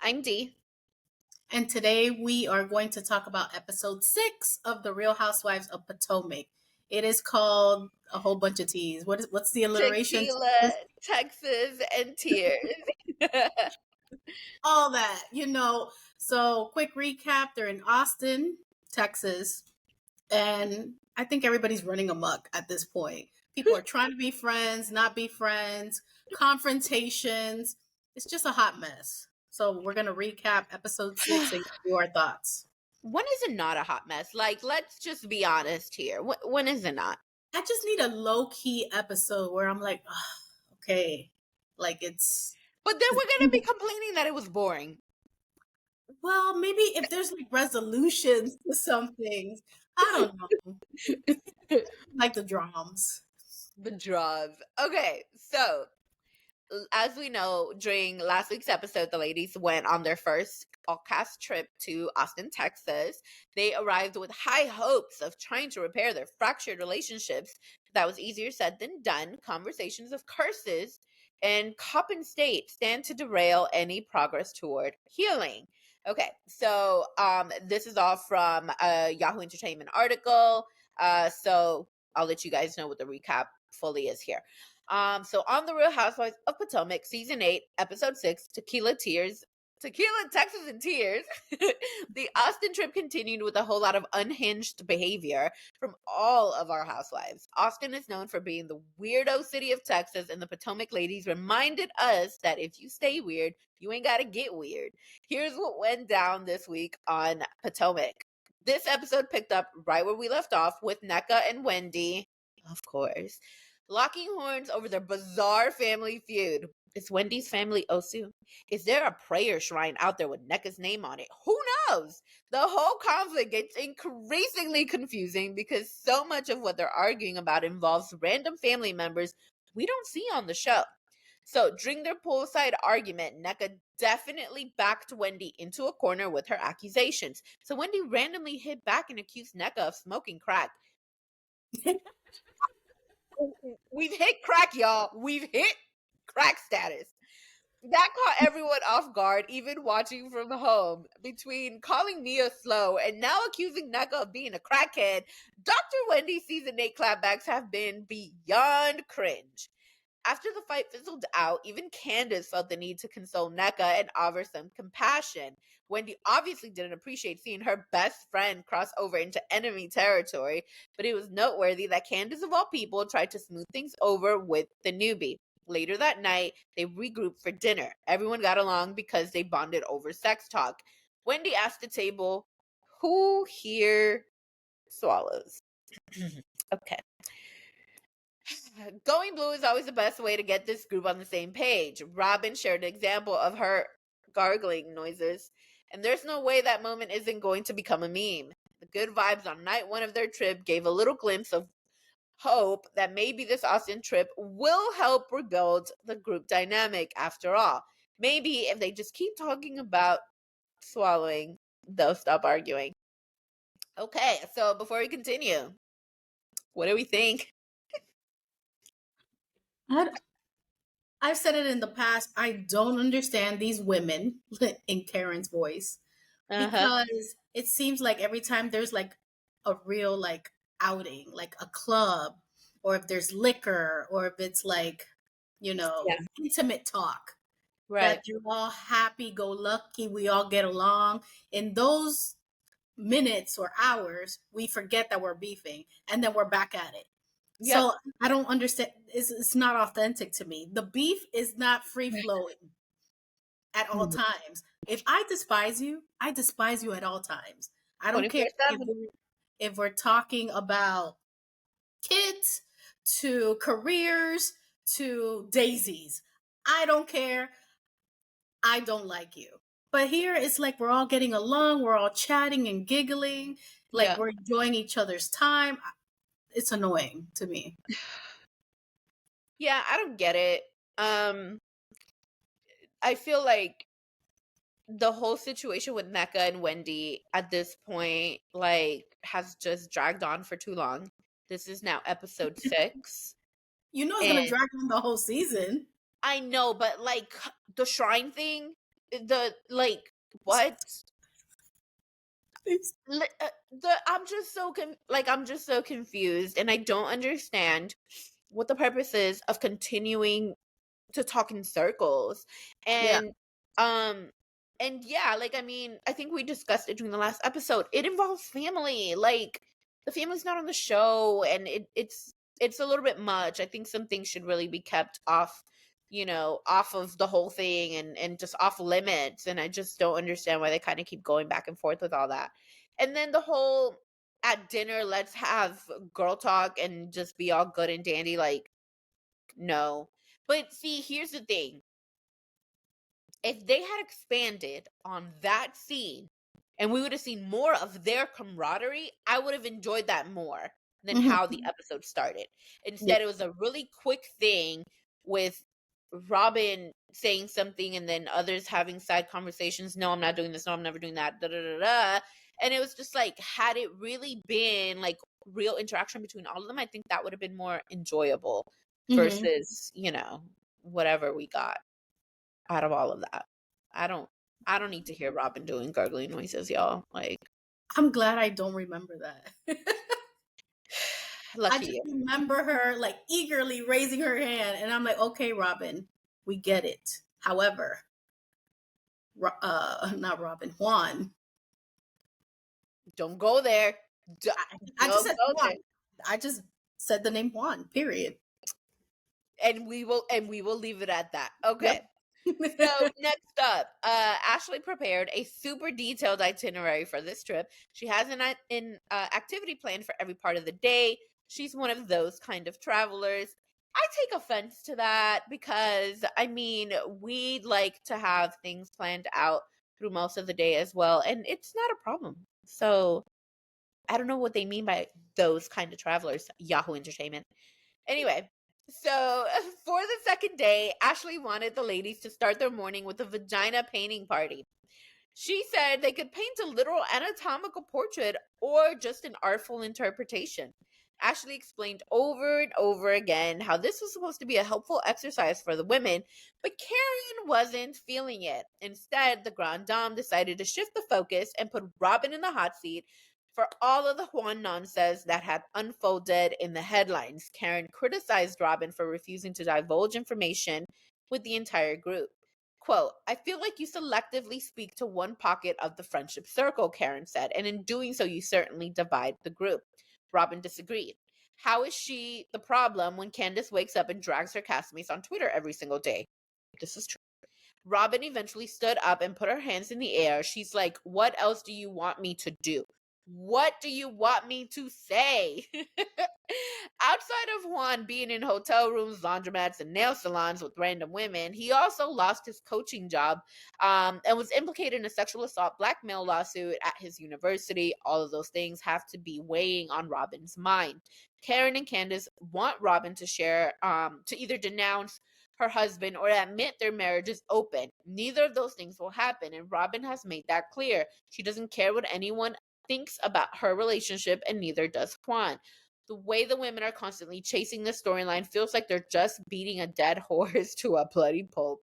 I'm Dee. And today we are going to talk about episode 6 of the Real Housewives of Potomac. It is called a whole bunch of teas. What's the alliteration? Tequila, Texas, and tears. All that. So quick recap, they're in Austin, Texas, and I think everybody's running amok at this point. People are trying to be friends, not be friends, confrontations. It's just a hot mess. So we're going to recap episode 6 and give you our thoughts. When is it not a hot mess? Like, let's just be honest here. When is it not? I just need a low key episode where I'm like, oh, okay, like it's. But then we're going to be complaining that it was boring. Well, maybe if there's like resolutions to some things, I don't know, like the drums. The draws. Okay, so as we know, during last week's episode, the ladies went on their first all-cast trip to Austin, Texas. They arrived with high hopes of trying to repair their fractured relationships. That was easier said than done. Conversations of curses and cop and state stand to derail any progress toward healing. Okay, so this is all from a Yahoo Entertainment article. So I'll let you guys know what the recap fully is here. So on the Real Housewives of Potomac, season 8, episode 6, Tequila, Texas, and Tears. The Austin trip continued with a whole lot of unhinged behavior from all of our housewives. Austin is known for being the weirdo city of Texas, and the Potomac ladies reminded us that if you stay weird, you ain't gotta get weird. Here's what went down this week on Potomac. This episode picked up right where we left off with Nneka and Wendy, of course, locking horns over their bizarre family feud. Is Wendy's family Osu? Is there a prayer shrine out there with Nneka's name on it? Who knows? The whole conflict gets increasingly confusing because so much of what they're arguing about involves random family members we don't see on the show. So during their poolside argument, Nneka definitely backed Wendy into a corner with her accusations. So Wendy randomly hit back and accused Nneka of smoking crack. We've hit crack, y'all. We've hit crack status. That caught everyone off guard, even watching from home. Between calling Mia slow and now accusing Nneka of being a crackhead, Dr. Wendy's season 8 clapbacks have been beyond cringe. After the fight fizzled out, even Candace felt the need to console Nneka and offer some compassion. Wendy obviously didn't appreciate seeing her best friend cross over into enemy territory, but it was noteworthy that Candace, of all people, tried to smooth things over with the newbie. Later that night, they regrouped for dinner. Everyone got along because they bonded over sex talk. Wendy asked the table, "Who here swallows?" Okay. Going blue is always the best way to get this group on the same page. Robin shared an example of her gargling noises, and there's no way that moment isn't going to become a meme. The good vibes on night 1 of their trip gave a little glimpse of hope that maybe this Austin trip will help rebuild the group dynamic after all. Maybe if they just keep talking about swallowing, they'll stop arguing. Okay, so before we continue, what do we think? I've said it in the past. I don't understand these women in Karen's voice because it seems like every time there's like a real like outing, like a club, or if there's liquor, or if it's like, intimate talk, Right. that you're all happy go lucky, we all get along. In those minutes or hours, we forget that we're beefing and then we're back at it. Yep. So I don't understand. It's not authentic to me. The beef is not free flowing at all times. If I despise you at all times. I don't care if we're talking about kids to careers to daisies. I don't care. I don't like you. But here it's like we're all getting along, we're all chatting and giggling, like we're enjoying each other's time. It's annoying to me. Yeah, I don't get it. I feel like the whole situation with Nneka and Wendy at this point, like, has just dragged on for too long. This is now episode 6. You know it's going to drag on the whole season. I know, but like the shrine thing, what? It's- I'm just so confused, and I don't understand what the purpose is of continuing to talk in circles. yeah. And um and yeah, like, I mean, I think we discussed it during the last episode. It involves family. Like, the family's not on the show, and it's a little bit much. I think some things should really be kept off, off of the whole thing, and just off limits. And I just don't understand why they kind of keep going back and forth with all that. And then the whole, at dinner, let's have girl talk and just be all good and dandy. Like, no. But see, here's the thing. If they had expanded on that scene and we would have seen more of their camaraderie, I would have enjoyed that more than how the Mhm. episode started. Yeah. Instead, it was a really quick thing with Robin saying something and then others having side conversations. No, I'm not doing this. No, I'm never doing that. Da, da, da, da. And it was just like, had it really been like real interaction between all of them, I think that would have been more enjoyable Mhm. versus, whatever we got out of all of that. I don't I don't need to hear Robin doing gargling noises, y'all. Like, I'm glad I don't remember that. I lucky just you. remember her like eagerly raising her hand, and I'm like, okay, Robin, we get it. However, not Robin, Juan. Don't go there. I just Don't said go Juan. there. I just said the name Juan. Period. And we will leave it at that. Okay. Yep. So next up, Ashley prepared a super detailed itinerary for this trip. She has an activity plan for every part of the day. She's one of those kind of travelers. I take offense to that because, I mean, we'd like to have things planned out through most of the day as well, and it's not a problem. So I don't know what they mean by those kind of travelers. Yahoo Entertainment. Anyway, so for the second day, Ashley wanted the ladies to start their morning with a vagina painting party. She said they could paint a literal anatomical portrait or just an artful interpretation. Ashley explained over and over again how this was supposed to be a helpful exercise for the women, but Karen wasn't feeling it. Instead, the Grand Dame decided to shift the focus and put Robin in the hot seat for all of the Juan nonsense that had unfolded in the headlines. Karen criticized Robin for refusing to divulge information with the entire group. Quote, I feel like you selectively speak to one pocket of the friendship circle, Karen said, and in doing so, you certainly divide the group. Robin disagreed. How is she the problem when Candace wakes up and drags her castmates on Twitter every single day? This is true. Robin eventually stood up and put her hands in the air. She's like, what else do you want me to do? What do you want me to say? Outside of Juan being in hotel rooms, laundromats, and nail salons with random women, he also lost his coaching job and was implicated in a sexual assault blackmail lawsuit at his university. All of those things have to be weighing on Robin's mind. Karen and Candace want Robin to to either denounce her husband or admit their marriage is open. Neither of those things will happen, and Robin has made that clear. She doesn't care what anyone thinks about her relationship, and neither does Juan. The way the women are constantly chasing the storyline feels like they're just beating a dead horse to a bloody pulp.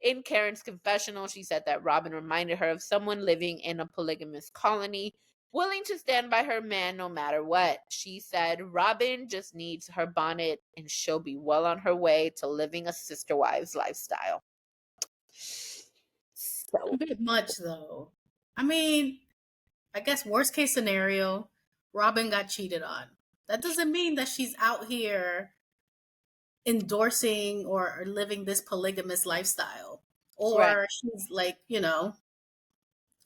In Karen's confessional, she said that Robin reminded her of someone living in a polygamous colony, willing to stand by her man no matter what. She said Robin just needs her bonnet and she'll be well on her way to living a sister wives lifestyle. A So, bit much, though. I mean, I guess worst case scenario, Robin got cheated on. That doesn't mean that she's out here endorsing or living this polygamous lifestyle, right, or she's like,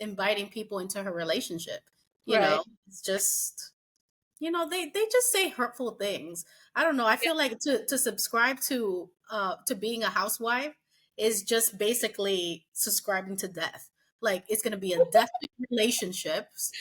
inviting people into her relationship. right. It's just, they just say hurtful things. I don't know. I Yeah, feel like to subscribe to being a housewife is just basically subscribing to death. Like, it's going to be a death in relationships,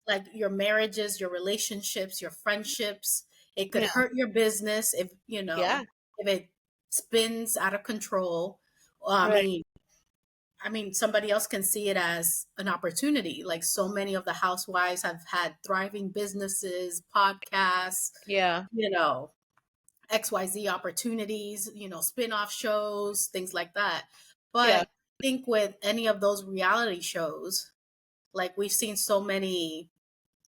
like your marriages, your relationships, your friendships. It could yeah, hurt your business if yeah, if it spins out of control. I right. mean, somebody else can see it as an opportunity. Like, so many of the housewives have had thriving businesses, podcasts, Yeah, XYZ opportunities, spin-off shows, things like that. yeah, But think with any of those reality shows, like we've seen so many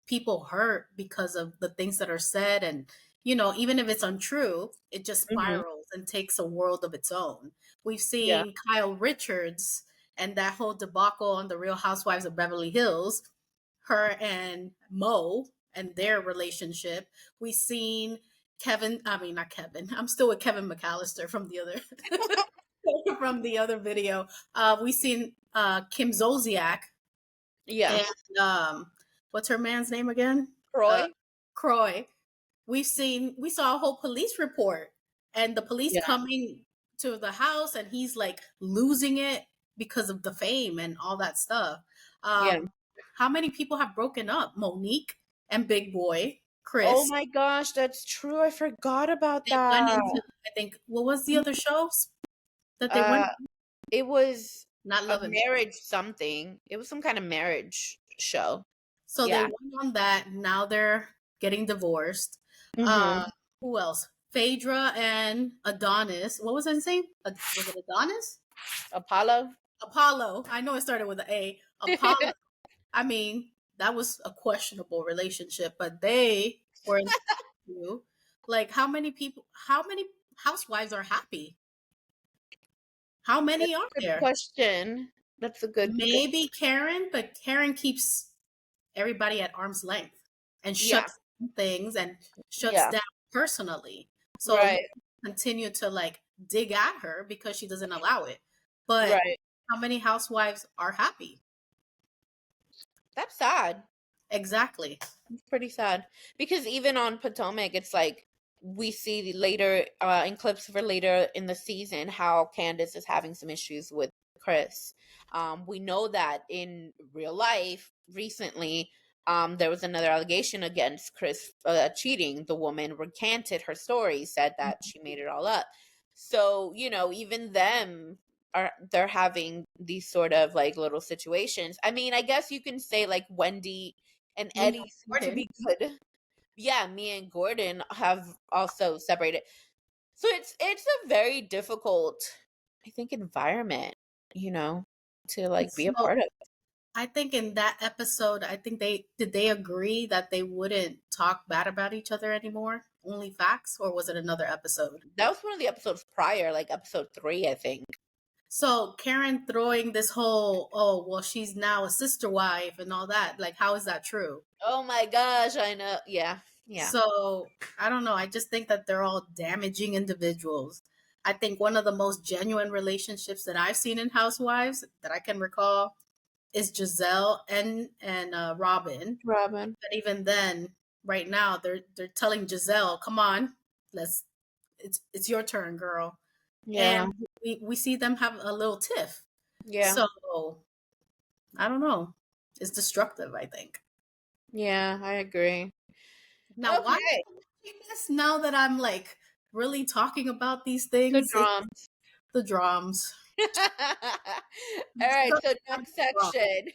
people hurt because of the things that are said, and even if it's untrue, it just Hmm. spirals and takes a world of its own. We've Yeah. seen Kyle Richards and that whole debacle on the Real Housewives of Beverly Hills, her and Mo and their relationship. We've seen Kevin, I mean not Kevin, I'm still with Kevin McAllister from the other from the other video. We've seen Kim Zolciak Yeah. and what's her man's name again? Uh, Croy. Croy. We saw a whole police report and the police Yeah. coming to the house and he's like losing it because of the fame and all that stuff. Yeah. How many people have broken up? Monique and Big Boy, Oh Chris. my gosh, that's true. I forgot about They went that. into, I think, what was the other shows that they Uh, went? it was Not a Love and marriage something. It was some kind of marriage show. So they Yeah. went on that. Now they're getting divorced. Mm-hmm. Who else? Phaedra and Adonis. What was his name? Was it Adonis? Apollo. Apollo. I know it started with an A. Apollo. I mean, that was a questionable relationship, but they were in you. Like, how many people? How many housewives are happy? How many That's are a good there? question. That's a good. Maybe Karen, but Karen keeps everybody at arm's length and Yeah. shuts things and shuts Yeah. down personally. So you Right. continue to like dig at her because she doesn't allow it. But Right. how many housewives are happy? That's sad. Exactly. It's pretty sad because even on Potomac, it's like we see later in clips for later in the season how Candace is having some issues with Chris. We know that in real life recently, there was another allegation against Chris cheating. The woman recanted her story, said that she made it all up. So even them they're having these sort of like little situations. I mean, I guess you can say like Wendy and Me Eddie and seem to Gordon. be good. Yeah, me and Gordon have also separated. So it's a very difficult, I think, environment, you know, to like be a So part of. I think in that episode, I think they agree that they wouldn't talk bad about each other anymore? Only facts, or was it another episode? That was one of the episodes prior, like episode 3, I think. So Karen throwing this whole, oh, well, she's now a sister wife and all that. Like, how is that true? Oh my gosh, I know. Yeah. Yeah. So I don't know. I just think that they're all damaging individuals. I think one of the most genuine relationships that I've seen in Housewives that I can recall is Giselle and Robin. Robin. But even then, right now, they're telling Giselle, "Come on, let's it's your turn, girl." Yeah. And we see them have a little tiff. Yeah. So I don't know. It's destructive, I think. Yeah, I agree. Now, why am Okay. I watching this now that I'm like really talking about these The things? It's drums. the drums. All right, Such so damn next drama. section.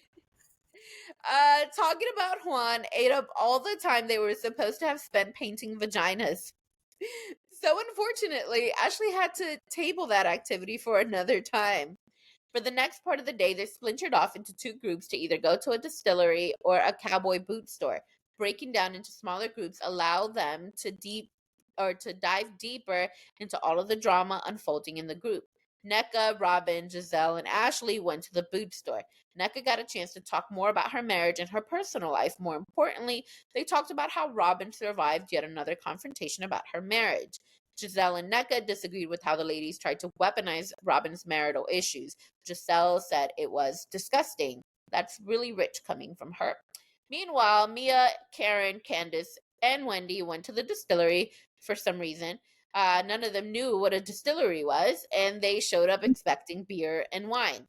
Talking about Juan ate up all the time they were supposed to have spent painting vaginas. So unfortunately, Ashley had to table that activity for another time. For the next part of the day, they splintered off into two groups to either go to a distillery or a cowboy boot store. Breaking down into smaller groups allow them to dive deeper into all of the drama unfolding in the group. Nneka, Robin, Giselle, and Ashley went to the boot store. Nneka got a chance to talk more about her marriage and her personal life. More importantly, they talked about how Robin survived yet another confrontation about her marriage. Giselle and Nneka disagreed with how the ladies tried to weaponize Robin's marital issues. Giselle said it was disgusting. That's really rich coming from her. Meanwhile, Mia, Karen, Candace, and Wendy went to the distillery for some reason. None of them knew what a distillery was, and they showed up expecting beer and wine.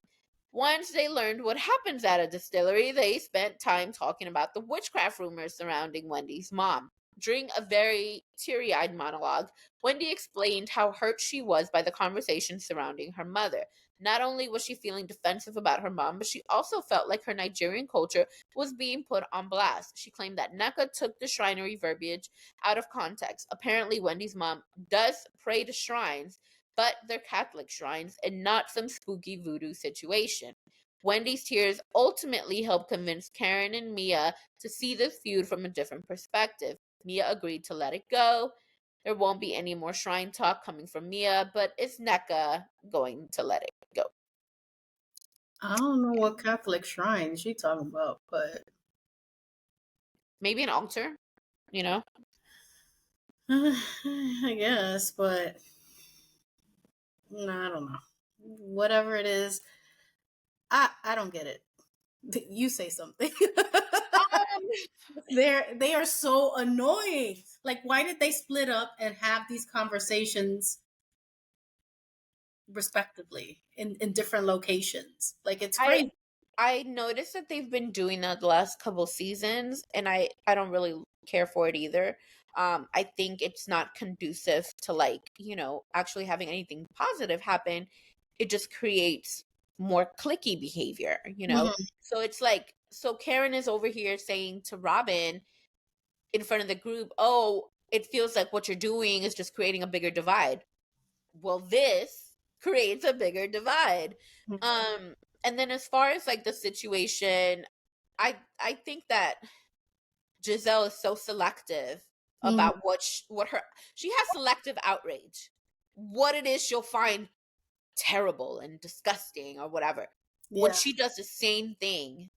Once they learned what happens at a distillery, they spent time talking about the witchcraft rumors surrounding Wendy's mom. During a very teary eyed monologue, Wendy explained how hurt she was by the conversation surrounding her mother. Not only was she feeling defensive about her mom, but she also felt like her Nigerian culture was being put on blast. She claimed that Nneka took the shrinery verbiage out of context. Apparently, Wendy's mom does pray to shrines, but they're Catholic shrines and not some spooky voodoo situation. Wendy's tears ultimately helped convince Karen and Mia to see the feud from a different perspective. Mia agreed to let it go. There won't be any more shrine talk coming from Mia, but is NECA going to let it go? I don't know what Catholic shrine she talking about, but Maybe an altar, you know? I guess, but no, I don't know. Whatever it is, I don't get it. You say something. Um, They are so annoying. Like, why did they split up and have these conversations respectively in different locations? Like, it's I crazy. I noticed that they've been doing that the last couple seasons, and I don't really care for it either. I think it's not conducive to, like, actually having anything positive happen. It just creates more clicky behavior, you know. Mhm. So it's like, so Karen is over here saying to Robin in front of the group, "Oh, it feels like what you're doing is just creating a bigger divide." Well, this creates a bigger divide. Um and then as far as like the situation, I think that Giselle is so selective Mhm. about what her she has selective outrage. What it is she'll find terrible and disgusting or whatever. When Yeah. she does the same thing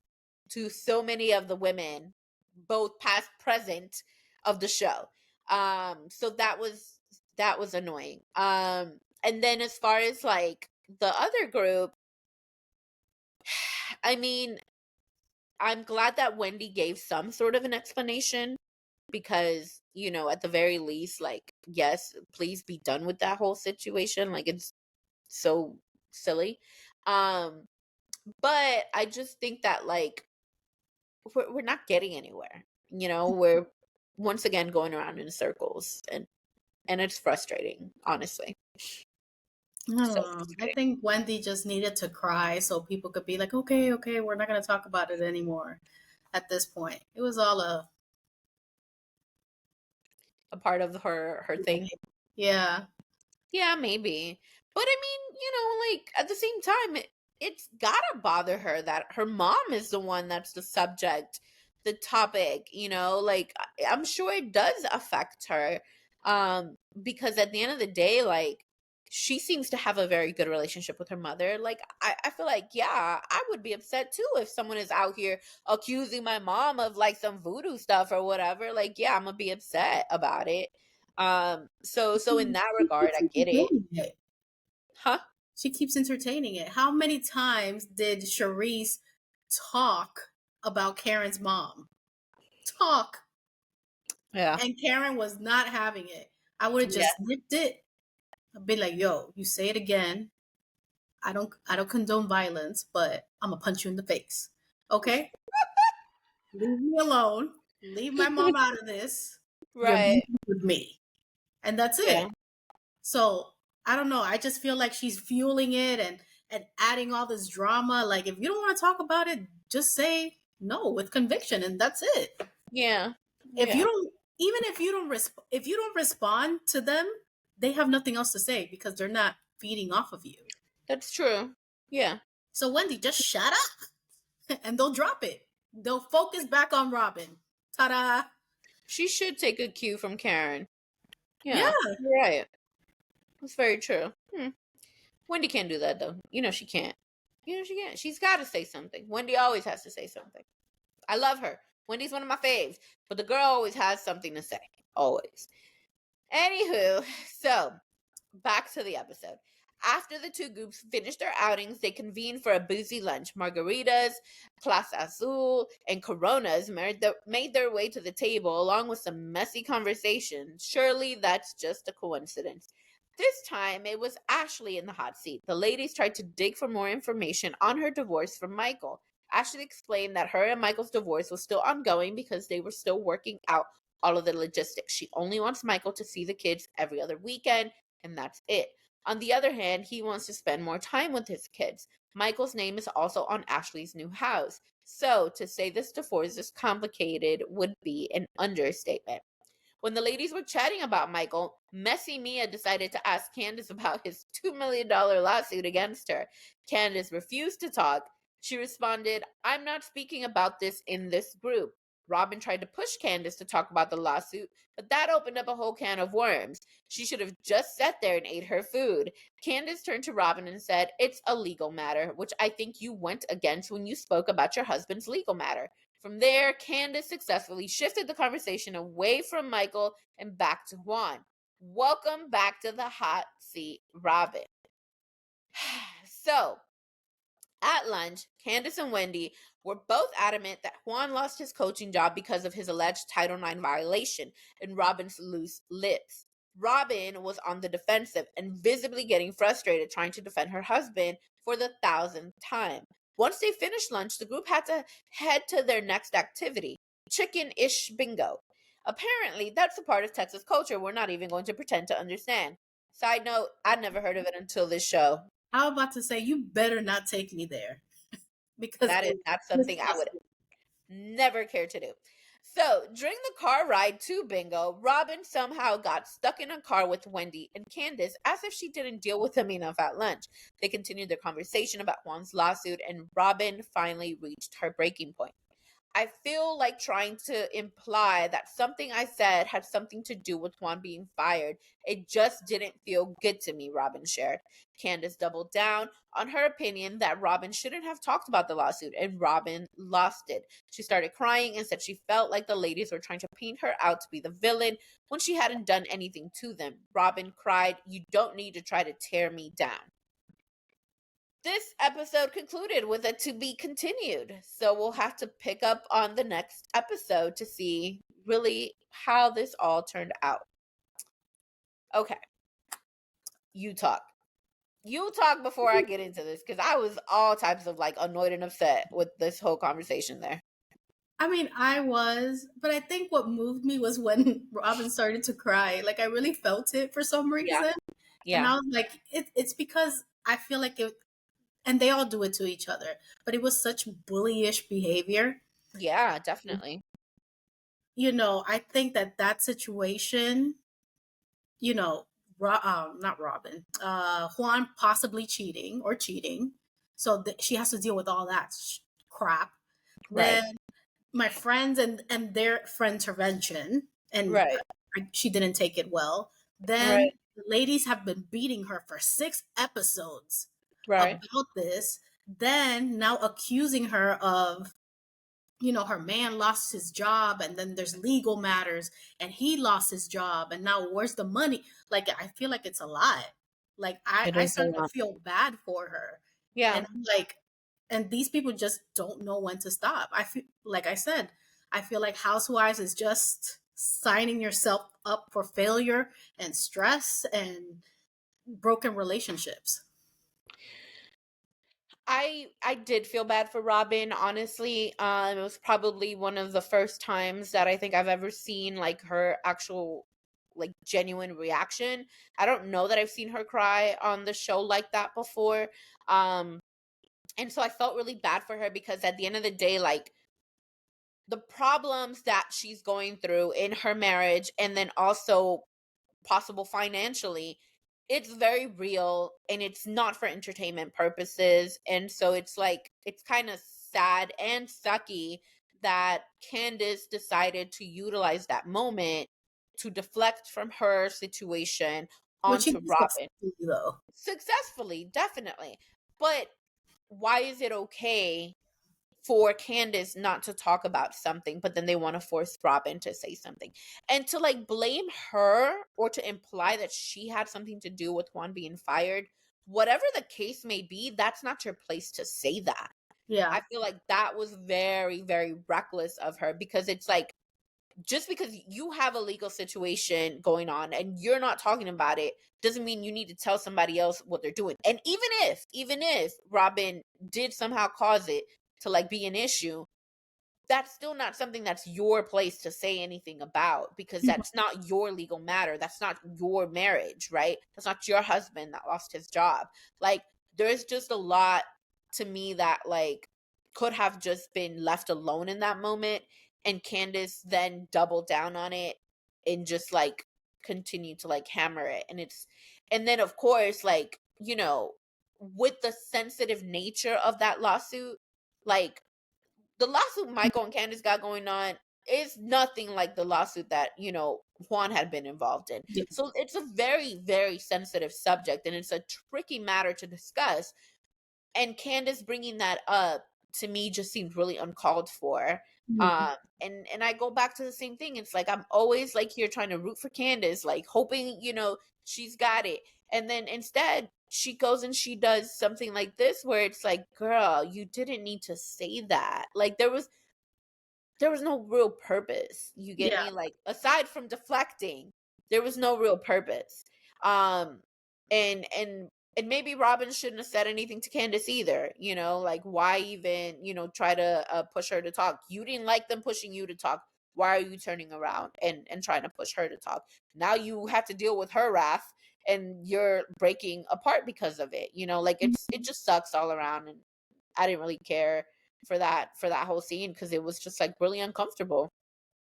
to so many of the women, both past present of the show. So that was annoying. And then as far as like the other group, I mean, I'm glad that Wendy gave some sort of an explanation because, at the very least, like, yes, please be done with that whole situation. Like, it's so silly. Um, but I just think that, like, we're not getting anywhere. We're once again going around in circles, and it's frustrating, honestly. I don't So know. I frustrating. think Wendy just needed to cry so people could be like, okay, okay, we're not going to talk about it anymore at this point. It was all a. A part of her thing. Yeah. Yeah, maybe. But I mean, like at the same time, it's gotta bother her that her mom is the one that's the subject, the topic, like I'm sure it does affect her. Because at the end of the day, like she seems to have a very good relationship with her mother. Like I feel like, yeah, I would be upset too if someone is out here accusing my mom of like some voodoo stuff or whatever. Like, yeah, I'm gonna be upset about it. So in that She regard, keeps I get it. entertaining it. Huh? She keeps entertaining it. How many times did Charisse talk about Karen's mom? Talk. Yeah. And Karen was not having it. I would have Yeah. just nipped it. I'd be like, yo, you say it again. I don't condone violence, but I'm gonna punch you in the face. Okay? Leave me alone. Leave my mom out of this. You're Right. leaving with me. And that's Yeah. it. So I don't know. I just feel like she's fueling it and adding all this drama. Like if you don't want to talk about it, just say no with conviction, and that's it. Yeah. If you Yeah. don't, even if you don't respond to them, they have nothing else to say because they're not feeding off of you. That's true. Yeah. So Wendy, just shut up, and they'll drop it. They'll focus back on Robin. Ta-da! She should take a cue from Karen. Yeah, Yeah. You're right. That's very true. Wendy can't do that though. She can't. She can't. She's got to say something. Wendy always has to say something. I love her. Wendy's one of my faves, but the girl always has something to say. Always. Anywho, so back to the episode. After the two groups finished their outings, they convened for a boozy lunch. Margaritas, Plaza Azul, and Coronas made their way to the table, along with some messy conversation. Surely that's just a coincidence. This time, it was Ashley in the hot seat. The ladies tried to dig for more information on her divorce from Michael. Ashley explained that her and Michael's divorce was still ongoing because they were still working out all of the logistics. She only wants Michael to see the kids every other weekend, and that's it. On the other hand, he wants to spend more time with his kids. Michael's name is also on Ashley's new house. So, to say this divorce is complicated would be an understatement. When the ladies were chatting about Michael, Messy Mia decided to ask Candace about his $2 million lawsuit against her. Candace refused to talk. She responded, "I'm not speaking about this in this group." Robin tried to push Candace to talk about the lawsuit, but that opened up a whole can of worms. She should have just sat there and ate her food. Candace turned to Robin and said, "It's a legal matter," which I think you went against when you spoke about your husband's legal matter. From there, Candace successfully shifted the conversation away from Michael and back to Juan. Welcome back to the hot seat, Robin. So, at lunch, Candace and Wendy were both adamant that Juan lost his coaching job because of his alleged Title IX violation and Robin's loose lips. Robin was on the defensive and visibly getting frustrated trying to defend her husband for the 1,000th time. Once they finished lunch, the group had to head to their next activity, chicken-ish bingo. Apparently, that's a part of Texas culture we're not even going to pretend to understand. Side note, I'd never heard of it until this show. I was about to say, you better not take me there because That is it's not something I would disgusting. never care to do. So, during the car ride to bingo, Robin somehow got stuck in a car with Wendy and Candace as if she didn't deal with them enough at lunch. They continued their conversation about Juan's lawsuit, and Robin finally reached her breaking point. "I feel like trying to imply that something I said had something to do with Juan being fired. It just didn't feel good to me," Robin shared. Candace doubled down on her opinion that Robin shouldn't have talked about the lawsuit, and Robin lost it. She started crying and said she felt like the ladies were trying to paint her out to be the villain when she hadn't done anything to them. Robin cried, "You don't need to try to tear me down." This episode concluded with a to be continued. So we'll have to pick up on the next episode to see really how this all turned out. Okay. You talk. You talk before I get into this because I was all types of like annoyed and upset with this whole conversation there. I mean, I was, but I think what moved me was when Robin started to cry. Like, I really felt it for some Yeah. reason. And Yeah. I was like, it's because I feel like it, and they all do it to each other, but it was such bullyish behavior. Yeah, definitely. I think that situation, you know, not Robin, Juan possibly cheating. So she has to deal with all that crap. Right. Then my friends and their friend intervention, and Right. she didn't take it well. Right. Then the ladies have been beating her for 6 episodes Right. about this. Then now accusing her of, her man lost his job, and then there's legal matters, and he lost his job, and now where's the money? Like, I feel like it's a lot. Like, I, It I is a started to lot. feel bad for her. Yeah. And I'm like, and these people just don't know when to stop. I feel like I said, I feel like Housewives is just signing yourself up for failure and stress and broken relationships. I did feel bad for Robin, honestly. It was probably one of the first times that I think I've ever seen like her actual like genuine reaction. I don't know that I've seen her cry on the show like that before. Um and so I felt really bad for her because at the end of the day, like the problems that she's going through in her marriage and then also possible financially, it's very real and it's not for entertainment purposes. And so it's like it's kind of sad and sucky that Candace decided to utilize that moment to deflect from her situation Which she onto did Robin. successfully, though. Successfully, definitely. But why is it okay for Candace not to talk about something, but then they want to force Robin to say something? And to like blame her or to imply that she had something to do with Juan being fired, whatever the case may be, that's not your place to say that. Yeah. I feel like that was very, very reckless of her because it's like, just because you have a legal situation going on and you're not talking about it doesn't mean you need to tell somebody else what they're doing. And even if Robin did somehow cause it to like be an issue, that's still not something that's your place to say anything about because that's not your legal matter. That's not your marriage, right? That's not your husband that lost his job. Like, there's just a lot to me that like could have just been left alone in that moment. And Candace then doubled down on it and just like continue to like hammer it. And then of course, like, you know, with the sensitive nature of that lawsuit, like the lawsuit Michael and Candace got going on is nothing like the lawsuit that, you know, Juan had been involved in. Yeah. So it's a very, very sensitive subject, and it's a tricky matter to discuss. And Candace bringing that up to me just seemed really uncalled for. Mhm. And I go back to the same thing. It's like I'm always like here trying to root for Candace, like hoping, you know, she's got it. And then instead she goes and she does something like this where it's like, girl, you didn't need to say that. Like there was no real purpose. You get Yeah. me? Like aside from deflecting, there was no real purpose. Um and maybe Robin shouldn't have said anything to Candace either. You know, like why even, you know, try to push her to talk? You didn't like them pushing you to talk. Why are you turning around and trying to push her to talk? Now you have to deal with her wrath and you're breaking apart because of it. You know, like it just sucks all around, and I didn't really care for that whole scene because it was just like really uncomfortable.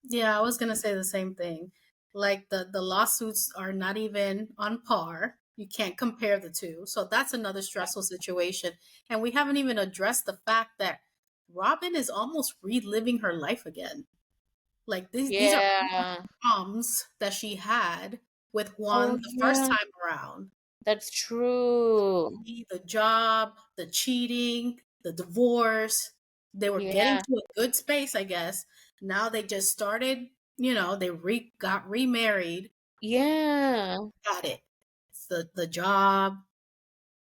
Yeah, I was gonna say the same thing. Like the lawsuits are not even on par. You can't compare the two. So that's another stressful situation. And we haven't even addressed the fact that Robin is almost reliving her life again. Like these are Yeah. problems that she had with Oh Juan the first yeah. time around. That's true. The job, the cheating, the divorce. They were getting Yeah. to a good space, I guess. Now they just started, they got remarried, Yeah. got it. It's the job,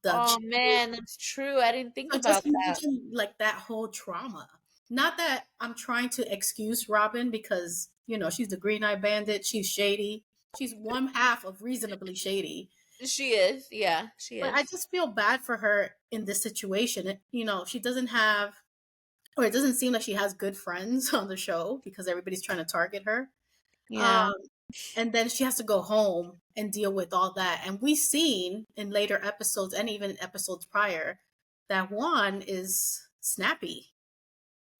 the Oh cheating. man, that's true. I didn't think So just about that. imagine like that whole trauma. Not that I'm trying to excuse Robin because, she's the green eye bandit, she's shady. She's one half of reasonably shady. She is. Yeah, she But I is. just feel bad for her in this situation. She doesn't have, or it doesn't seem like she has good friends on the show because everybody's trying to target her. Yeah. Um, and then she has to go home and deal with all that. And we've seen in later episodes and even episodes prior that Juan is snappy.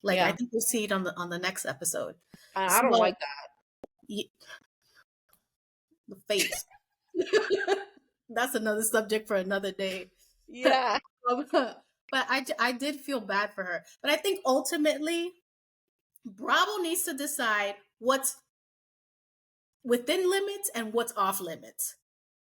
Like I Yeah. think we'll see it on the next episode. I don't So like that. y- the face. That's another subject for another day. Yeah. But I did feel bad for her. But I think ultimately, Bravo needs to decide what's within limits and what's off limits.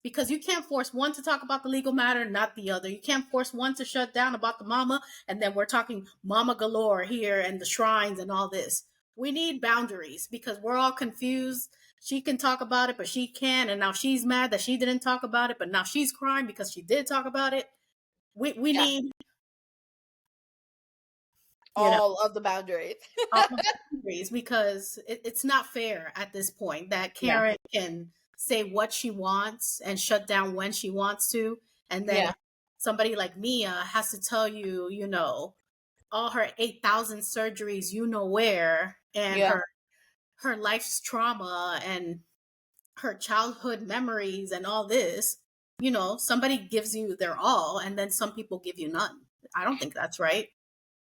Because you can't force one to talk about the legal matter, not the other. You can't force one to shut down about the mama, and then we're talking mama galore here and the shrines and all this. We need boundaries because we're all confused. She can talk about it, but she can't. And now she's mad that she didn't talk about it, but now she's crying because she did talk about it. We Yeah. need, you know, All of the boundaries. all the boundaries because it's not fair at this point that Yeah. Karen can say what she wants and shut down when she wants to, and then Yeah. somebody like Mia has to tell you, all her 8,000 surgeries, where, and Yeah. her life's trauma and her childhood memories and all this. Somebody gives you their all, and then some people give you none. I don't think that's right.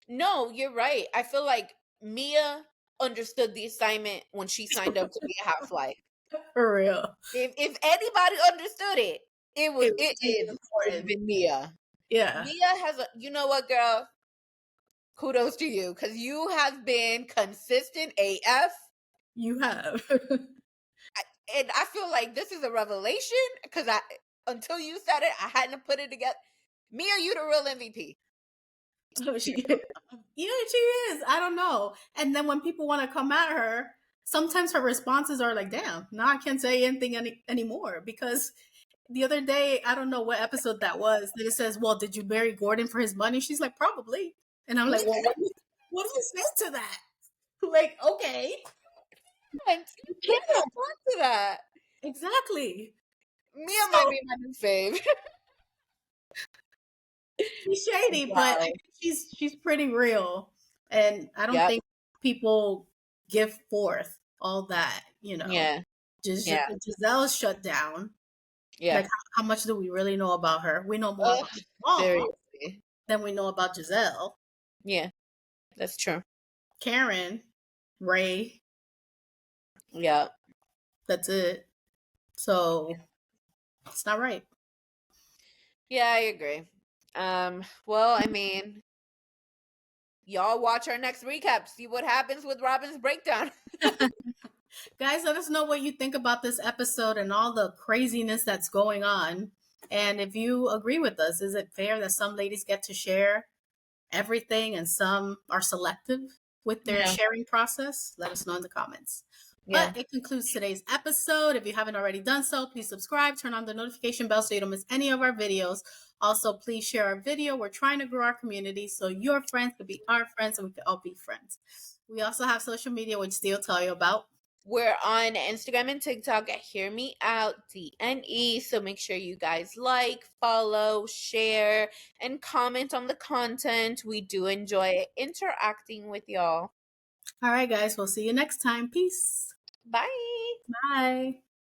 No, you're right. I feel like Mia understood the assignment when she signed up to be a housewife. For real. If anybody understood it, It was it too is would have important. been Mia. Yeah, Mia has a, you know what, girl? Kudos to you because you have been consistent AF. you have. And I feel like this is a revelation because I until you said it, I hadn't put it together. Mia, you the real MVP. Oh, she is. I don't know. And then when people want to come at her, sometimes her responses are like, "Damn, now I can't say anything anymore." Because the other day, I don't know what episode that was, that it says, "Well, did you marry Gordon for his money?" She's like, "Probably," and I'm like, "Well, what do you say to that?" Like, okay, You can't yeah, respond to that. exactly. Mia might So be my new fave. she's shady, but I Wow. think she's pretty real, and I don't Yep. think people give forth all that. Yeah. Yeah. Giselle's shut down. Yeah. Like, how much do we really know about her? We know more Ugh, about his mom seriously. than we know about Giselle. Yeah, that's true. Karen, Ray, Yeah. That's it. So it's not right. Yeah, I agree. Well, I mean, y'all watch our next recap. See what happens with Robin's breakdown. Guys, let us know what you think about this episode and all the craziness that's going on. And if you agree with us, is it fair that some ladies get to share everything and some are selective with their Yeah. sharing process? Let us know in the comments. Yeah. But it concludes today's episode. If you haven't already done so, please subscribe, turn on the notification bell so you don't miss any of our videos. Also, please share our video. We're trying to grow our community so your friends could be our friends and we could all be friends. We also have social media, which Steve will tell you about. We're on Instagram and TikTok at Hear Me Out DNE. So make sure you guys like, follow, share, and comment on the content. We do enjoy interacting with y'all. All right, guys, we'll see you next time. Peace. Bye. Bye.